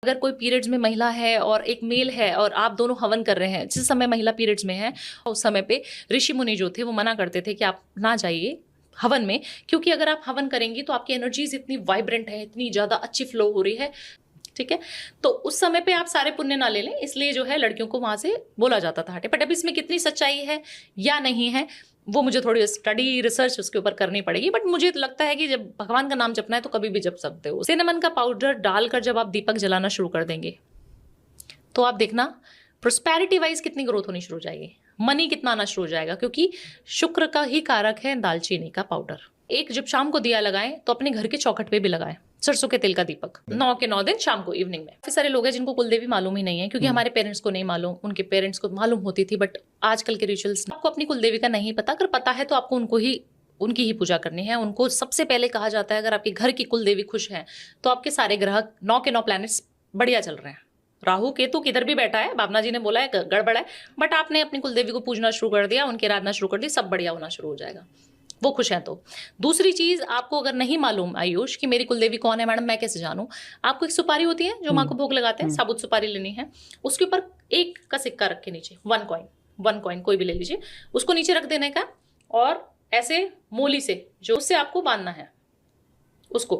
अगर कोई पीरियड्स में महिला है और एक मेल है और आप दोनों हवन कर रहे हैं, जिस समय महिला पीरियड्स में है उस समय पे ऋषि मुनि जो थे वो मना करते थे कि आप ना जाइए हवन में, क्योंकि अगर आप हवन करेंगी तो आपकी एनर्जीज इतनी वाइब्रेंट है, इतनी ज्यादा अच्छी फ्लो हो रही है, ठीक है। तो उस समय पे आप सारे पुण्य ना ले लें, इसलिए जो है लड़कियों को वहां से बोला जाता था हटे। बट अब इसमें कितनी सच्चाई है या नहीं है वो मुझे थोड़ी स्टडी रिसर्च उसके ऊपर करनी पड़ेगी। बट मुझे तो लगता है कि जब भगवान का नाम जपना है तो कभी भी जप सकते हो। सिनेमन का पाउडर डालकर जब आप दीपक जलाना शुरू कर देंगे तो आप देखना प्रोस्पेरिटी वाइज कितनी ग्रोथ होनी शुरू हो जाएगी, मनी कितना आना शुरू हो जाएगा, क्योंकि शुक्र का ही कारक है दालचीनी का पाउडर। एक जब शाम को दिया लगाएं तो अपने घर के चौखट पे भी लगाएं सरसों के तेल का दीपक 9 के 9 दिन शाम को इवनिंग में। काफी सारे लोग हैं जिनको कुलदेवी मालूम ही नहीं है, क्योंकि हमारे पेरेंट्स को नहीं मालूम, उनके पेरेंट्स को मालूम होती थी, बट आजकल के रिचुअल्स आपको अपनी कुलदेवी का नहीं पता। अगर पता है तो आपको उनकी ही पूजा करनी है। उनको सबसे पहले कहा जाता है अगर आपके घर की कुलदेवी खुश है तो आपके सारे ग्रह 9 के 9 प्लैनेट्स बढ़िया चल रहे हैं। राहु केतु किधर भी बैठा है, भावना जी ने बोला है गड़बड़ है, बट आपने अपनी कुलदेवी को पूजना शुरू कर दिया, उनकी आराधना शुरू कर दी, सब बढ़िया होना शुरू हो जाएगा, वो खुश हैं तो। दूसरी चीज, आपको अगर नहीं मालूम आयुष कि मेरी कुलदेवी कौन है मैडम, मैं कैसे जानूं, आपको एक सुपारी होती है जो माँ को भोग लगाते हैं, साबुत सुपारी लेनी है, उसके ऊपर 1 का सिक्का रख के नीचे 1 कॉइन कोई भी ले लीजिए, उसको नीचे रख देने का और ऐसे मोली से जो उससे आपको बांधना है उसको,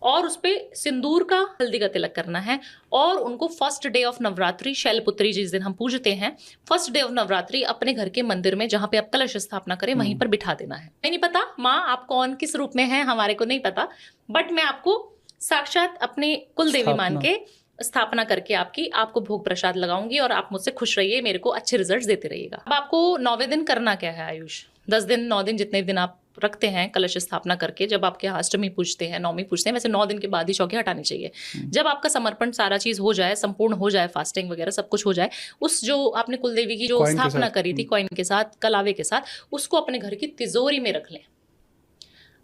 और उस पे सिंदूर का हल्दी का तिलक करना है, और उनको first day of Navratri, Shailputri जिस दिन हम पूजते हैं, फर्स्ट डे ऑफ नवरात्रि अपने घर के मंदिर में जहां पे आप कलश स्थापना करें वहीं पर बिठा देना है। नहीं पता माँ आप कौन किस रूप में है, हमारे को नहीं पता, बट मैं आपको साक्षात अपने कुलदेवी मान के स्थापना करके आपको भोग प्रसाद लगाऊंगी और आप मुझसे खुश रहिए, मेरे को अच्छे रिजल्ट्स देते रहिएगा। अब आपको 9वें दिन करना क्या है आयुष, 10 दिन 9 दिन जितने दिन आप रखते हैं कलश स्थापना करके, जब आपके यहाँ अष्टमी पूजते हैं, नवमी पूजते हैं, वैसे 9 दिन के बाद ही चौकी हटानी चाहिए। जब आपका समर्पण सारा चीज हो जाए, संपूर्ण हो जाए, फास्टिंग वगैरह सब कुछ हो जाए, उस जो आपने कुलदेवी की जो स्थापना करी थी कॉइन के साथ, कलावे के साथ, उसको अपने घर की तिजोरी में रख लें।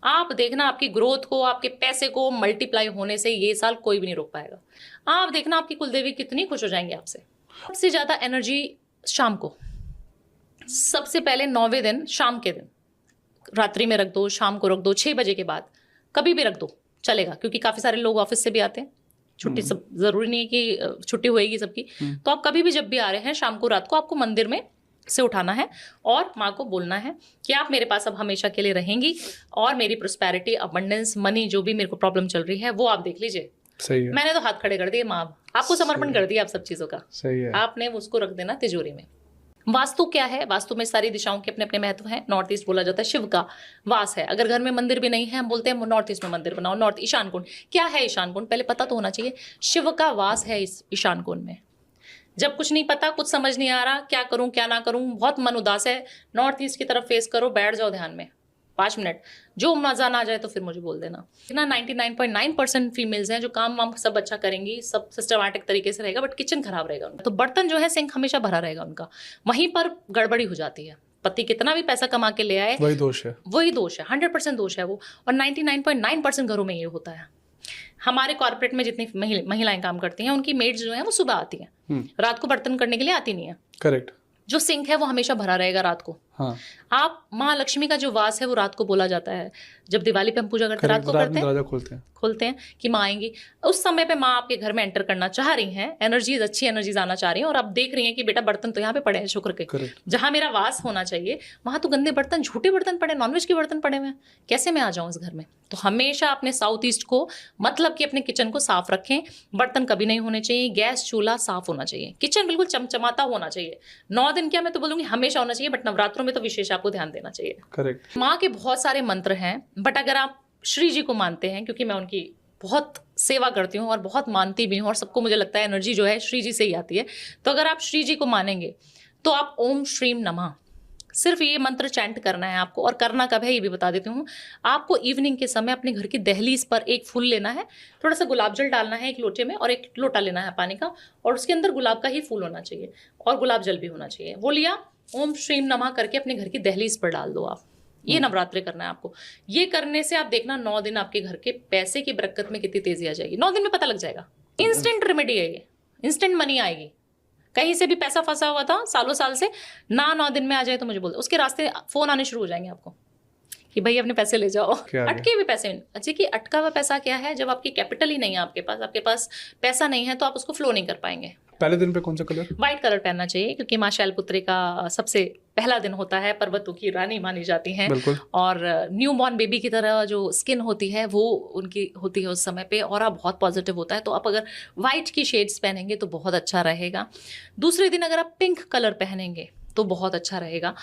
आप देखना आपकी ग्रोथ को, आपके पैसे को मल्टीप्लाई होने से ये साल कोई भी नहीं रोक पाएगा। आप देखना आपकी कुलदेवी कितनी खुश हो जाएंगे आपसे। सबसे ज्यादा एनर्जी शाम को, सबसे पहले 9वें दिन शाम के दिन रात्रि में रख दो, शाम को रख दो, 6 बजे के बाद कभी भी रख दो चलेगा, क्योंकि काफी सारे लोग ऑफिस से भी आते हैं, छुट्टी सब जरूरी नहीं है कि छुट्टी होएगी सबकी, तो आप कभी भी जब भी आ रहे हैं शाम को रात को आपको मंदिर में से उठाना है और माँ को बोलना है कि आप मेरे पास अब हमेशा के लिए रहेंगी और मेरी प्रोस्पेरिटी, अबंडेंस, मनी जो भी मेरे को प्रॉब्लम चल रही है वो आप देख लीजिए। सही है। मैंने तो हाथ खड़े कर दिए, माँ आपको समर्पण कर दिया आप सब चीजों का। सही है। आपने उसको रख देना तिजोरी में। वास्तु क्या है, वास्तु में सारी दिशाओं के अपने अपने महत्व हैं। नॉर्थ ईस्ट बोला जाता है शिव का वास है। अगर घर में मंदिर भी नहीं है, हम बोलते हैं नॉर्थ ईस्ट में मंदिर बनाओ। नॉर्थ ईशान कोण क्या है, ईशान कोण पहले पता तो होना चाहिए। शिव का वास है इस ईशान कोण में। जब कुछ नहीं पता, कुछ समझ नहीं आ रहा, क्या करूं क्या ना करूं, बहुत मन उदास है, नॉर्थ ईस्ट की तरफ फेस करो, बैठ जाओ ध्यान में 5 मिनट, जो मजा ना आ जाए तो फिर मुझे बोल देना। इतना 99.9% फीमेल्स हैं जो काम वाम सब अच्छा करेंगी, सब सिस्टमैटिक तरीके से रहेगा, बट किचन खराब रहेगा उनका। तो बर्तन जो है सिंक हमेशा भरा रहेगा उनका, वहीं पर गड़बड़ी हो जाती है। पति कितना भी पैसा कमा के ले आए, वही दोष है 100% दोष है वो। और 99.9% घरों में ये होता है। हमारे कॉर्पोरेट में जितनी महिलाएं काम करती हैं, उनकी मेड्स जो हैं वो सुबह आती हैं, रात को बर्तन करने के लिए आती नहीं है। करेक्ट। जो सिंक है वो हमेशा भरा रहेगा रात को। हाँ। आप माँ लक्ष्मी का जो वास है वो रात को बोला जाता है। जब दिवाली पे हम पूजा करते हैं रात को करते हैं, खोलते हैं कि माँ आएंगी। उस समय पे माँ आपके घर में एंटर करना चाह रही हैं, एनर्जीज, अच्छी एनर्जीज आना चाह रही हैं, और आप देख रही हैं कि बेटा बर्तन तो यहाँ पे पड़े हैं शुक्र के, जहां मेरा वास होना चाहिए वहां तो गंदे बर्तन, झूठे बर्तन पड़े, नॉनवेज के बर्तन पड़े हुए हैं, कैसे मैं आ जाऊं इस घर में। तो हमेशा अपने साउथ ईस्ट को, मतलब कि अपने किचन को साफ रखें। बर्तन कभी नहीं होने चाहिए, गैस चूल्हा साफ होना चाहिए, किचन बिल्कुल चमचमाता होना चाहिए। 9 दिन क्या मैं तो बोलूंगी हमेशा होना चाहिए, बट नवरात्रों में तो विशेष आपको ध्यान देना चाहिए। करेक्ट। माँ के बहुत सारे मंत्र हैं, बट अगर आप श्री जी को मानते हैं, क्योंकि मैं उनकी बहुत सेवा करती हूँ और बहुत मानती भी हूँ, और सबको मुझे लगता है एनर्जी जो है श्री जी से ही आती है, तो अगर आप श्री जी को मानेंगे तो आप ओम श्रीम नमः सिर्फ ये मंत्र चैंट करना है आपको। और करना कब है ये भी बता देती हूँ। आपको इवनिंग के समय अपने घर की दहलीज पर एक फूल लेना है, थोड़ा सा गुलाब जल डालना है एक लोटे में, और एक लोटा लेना है पानी का, और उसके अंदर गुलाब का ही फूल होना चाहिए और गुलाब जल भी होना चाहिए। वो लिया, ओम श्रीम नमः करके अपने घर की दहलीज पर डाल दो आप। ये नवरात्रि करना है आपको। ये करने से आप देखना 9 दिन आपके घर के पैसे की बरकत में कितनी तेजी आ जाएगी। 9 दिन में पता लग जाएगा। इंस्टेंट रेमेडी है ये, इंस्टेंट मनी आएगी। कहीं से भी पैसा फंसा हुआ था सालों साल से, 9 दिन में आ जाए तो मुझे बोल दो, उसके रास्ते फोन आने शुरू हो जाएंगे आपको कि भाई अपने पैसे ले जाओ। क्या है? अटके हुए पैसे, अच्छा कि अटका हुआ पैसा क्या है, जब आपकी कैपिटल ही नहीं है, आपके पास पैसा नहीं है, तो आप उसको फ्लो नहीं कर पाएंगे। पहले दिन पे कौन सा कलर? व्हाइट कलर पहनना चाहिए, क्योंकि माँ शैलपुत्री का सबसे पहला दिन होता है, पर्वतों की रानी मानी जाती हैं। बिल्कुल। और न्यू बॉर्न बेबी की तरह जो स्किन होती है वो उनकी होती है उस समय पे, और आप बहुत पॉजिटिव होता है। तो आप अगर व्हाइट की शेड्स पहनेंगे तो बहुत अच्छा रहेगा। दूसरे दिन अगर आप पिंक कलर पहनेंगे तो बहुत अच्छा रहेगा।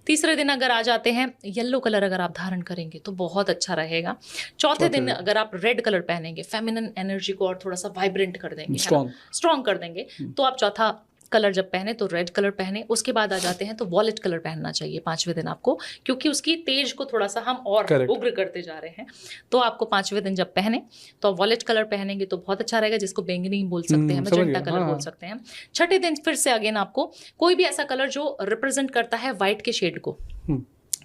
तीसरे दिन अगर आ जाते हैं येलो कलर अगर आप धारण करेंगे तो बहुत अच्छा रहेगा। चौथे दिन अगर आप रेड कलर पहनेंगे, फेमिनिन एनर्जी को और थोड़ा सा वाइब्रेंट कर देंगे, स्ट्रॉन्ग कर देंगे, तो आप चौथा कलर जब पहने तो रेड कलर पहने। उसके बाद आ जाते हैं तो वॉलेट कलर पहनना चाहिए पांचवें दिन आपको, क्योंकि उसकी तेज को थोड़ा सा हम और उग्र करते जा रहे हैं। तो आपको पांचवें दिन जब पहने तो आप वॉलेट कलर पहनेंगे तो बहुत अच्छा रहेगा, जिसको बैंगनी बोल सकते हैं, मैजेंटा कलर बोल सकते हैं। छठे दिन फिर से अगेन आपको कोई भी ऐसा कलर जो रिप्रेजेंट करता है व्हाइट के शेड को,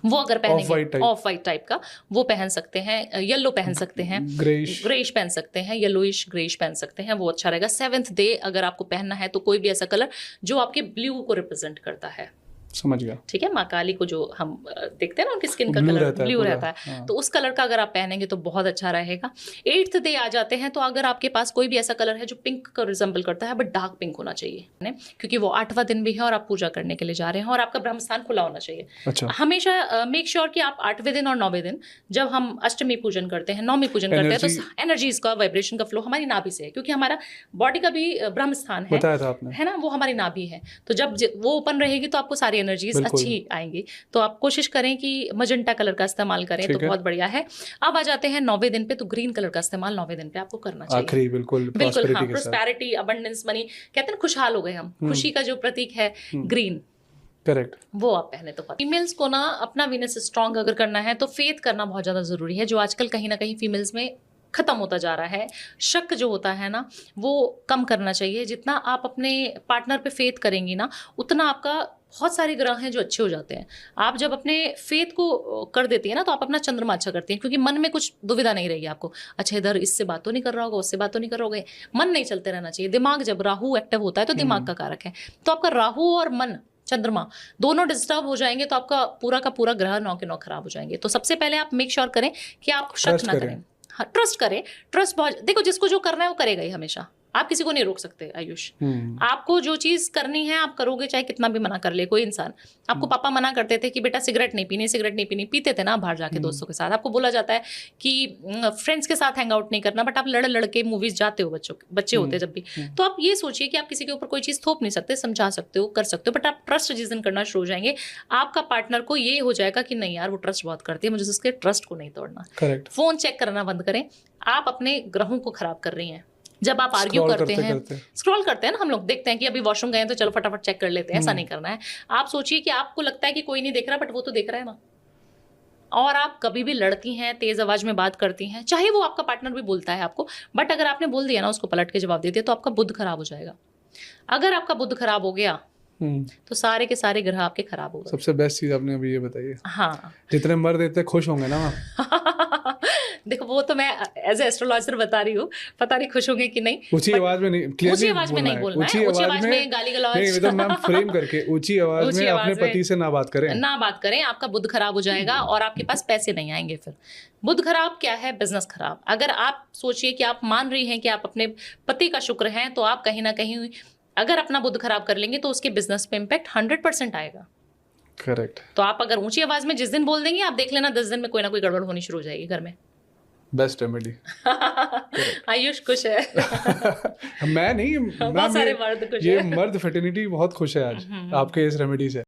वो अगर पहनेंगे ऑफ वाइट टाइप का, वो पहन सकते हैं। येलो पहन सकते हैं, ग्रेइश पहन सकते हैं, येलोइश ग्रेइश पहन सकते हैं, वो अच्छा रहेगा। सेवेंथ डे अगर आपको पहनना है तो कोई भी ऐसा कलर जो आपके ब्लू को रिप्रेजेंट करता है। समझ गया। ठीक है, माँ काली को जो हम देखते हैं ना, उनकी स्किन का कलर ब्लू रहता है, हाँ। तो उस कलर का अगर आप पहनेंगे तो बहुत अच्छा रहेगा। 8th डे आ जाते हैं तो अगर आपके पास कोई भी ऐसा कलर है जो पिंक का रिजेंबल करता है, बट डार्क पिंक होना चाहिए, क्योंकि वो 8वां दिन भी है और आप पूजा करने के लिए जा रहे हैं और आपका ब्रह्म स्थान खुला होना चाहिए। अच्छा। हमेशा मेक श्योर कि आप 8वें दिन और 9वें दिन, जब हम अष्टमी पूजन करते हैं, नौमी पूजन करते हैं, तो एनर्जीज का वाइब्रेशन का फ्लो हमारी नाभि से है, क्योंकि हमारा बॉडी का भी ब्रह्म स्थान है ना, वो हमारी नाभि है। तो जब वो ओपन रहेगी तो आपको सारी एनर्जीज अच्छी आएंगी। तो आप कोशिश करें कि मजेंटा कलर का इस्तेमाल करें तो बहुत बढ़िया है। अब आ जाते हैं 9वें दिन पे, तो ग्रीन कलर का इस्तेमाल 9वें दिन पे आपको करना चाहिए। आखिरी बिल्कुल हाँ, प्रोस्पेरिटी, अबंडेंस, मनी, कहते हैं खुशहाल हो गए हम, खुशी का जो प्रतीक है ग्रीन, करेक्ट, वो आप पहने तो। फीमेल्स को ना अपना वीनस स्ट्रॉन्ग अगर करना है तो फेथ करना बहुत ज्यादा जरूरी है, जो आजकल कहीं ना कहीं फीमेल्स में खत्म होता जा रहा है। शक जो होता है ना, वो कम करना चाहिए। जितना आप अपने पार्टनर पे फेथ करेंगी ना, उतना आपका बहुत सारे ग्रह हैं जो अच्छे हो जाते हैं। आप जब अपने फेथ को कर देती है ना, तो आप अपना चंद्रमा अच्छा करती हैं, क्योंकि मन में कुछ दुविधा नहीं रहेगी आपको। अच्छा, इधर इससे बात तो नहीं कर रहा होगा, उससे बात तो नहीं कर रहा होगा, मन नहीं चलते रहना चाहिए। दिमाग जब राहु एक्टिव होता है तो दिमाग का कारक है, तो आपका राहु और मन, चंद्रमा दोनों डिस्टर्ब हो जाएंगे तो आपका पूरा का पूरा ग्रह 9 के 9 खराब हो जाएंगे। तो सबसे पहले आप मेक श्योर करें कि आप शक ना करें। हाँ, ट्रस्ट करें। ट्रस्ट बहुत, देखो जिसको जो करना है वो करेगा ही हमेशा, आप किसी को नहीं रोक सकते आयुष। आपको जो चीज करनी है आप करोगे, चाहे कितना भी मना कर ले कोई इंसान। आपको पापा मना करते थे कि बेटा सिगरेट नहीं पीनी, पीते थे ना बाहर जाके दोस्तों के साथ। आपको बोला जाता है कि फ्रेंड्स के साथ हैंग आउट नहीं करना, बट आप लड़के मूवीज जाते हो, बच्चे होते जब भी। तो आप ये सोचिए कि आप किसी के ऊपर कोई चीज थोप नहीं सकते, समझा सकते हो, कर सकते हो, बट आप ट्रस्ट जिस दिन करना शुरू हो जाएंगे, आपका पार्टनर को ये हो जाएगा कि नहीं यार वो ट्रस्ट बहुत करती है, मुझे उसके ट्रस्ट को नहीं तोड़ना। करेक्ट। फोन चेक करना बंद करें, आप अपने ग्रहों को खराब कर रही हैं। जब आप आर्ग्यू करते हैं, स्क्रॉल करते हैं ना, हम लोग देखते हैं कि अभी वॉशरूम गए तो चलो फटाफट चेक कर लेते हैं, ऐसा नहीं करना है। आप सोचिए कि आपको लगता है कि कोई नहीं देख रहा, बट वो तो देख रहा है ना। और आप कभी भी लड़ती हैं, तेज आवाज में बात करती हैं, चाहे वो आपका पार्टनर भी बोलता है आपको, बट अगर आपने बोल दिया ना, उसको पलट के जवाब दे दिया, तो आपका बुध खराब हो जाएगा। अगर आपका बुध खराब हो गया तो सारे के सारे ग्रह आपके खराब हो गए। सबसे बेस्ट चीज आपने अभी ये बताई है। हाँ, जितने मर्द इतने खुश होंगे ना। देखो वो तो मैं एज ए एस्ट्रोलॉजर बता रही हूँ, पता नहीं खुश होंगे कि नहीं। ऊंची आवाज में नहीं, ऊंची आवाज में नहीं बोलना है, ऊंची आवाज में गाली गलौज नहीं, तो मैम फ्रेम करके ऊंची आवाज में अपने पति से ना बात करें, आपका बुध खराब हो जाएगा और आपके पास पैसे नहीं आएंगे। फिर बुध खराब क्या है, बिजनेस खराब। अगर आप सोचिए कि आप मान रही हैं कि आप अपने पति का शुक्र हैं, तो आप कहीं ना कहीं अगर अपना बुध खराब कर लेंगे तो उसके बिजनेस पे इम्पैक्ट 100% आएगा। करेक्ट। तो आप अगर ऊंची आवाज में जिस दिन बोल देंगे, आप देख लेना 10 दिन में कोई ना कोई गड़बड़ होनी शुरू हो जाएगी घर में। Best remedy. आयुष खुश है। मैं नहीं, बहुत सारे मर्द खुश है। ये मर्द फर्टिलिटी बहुत खुश है आज आपके इस रेमेडी से।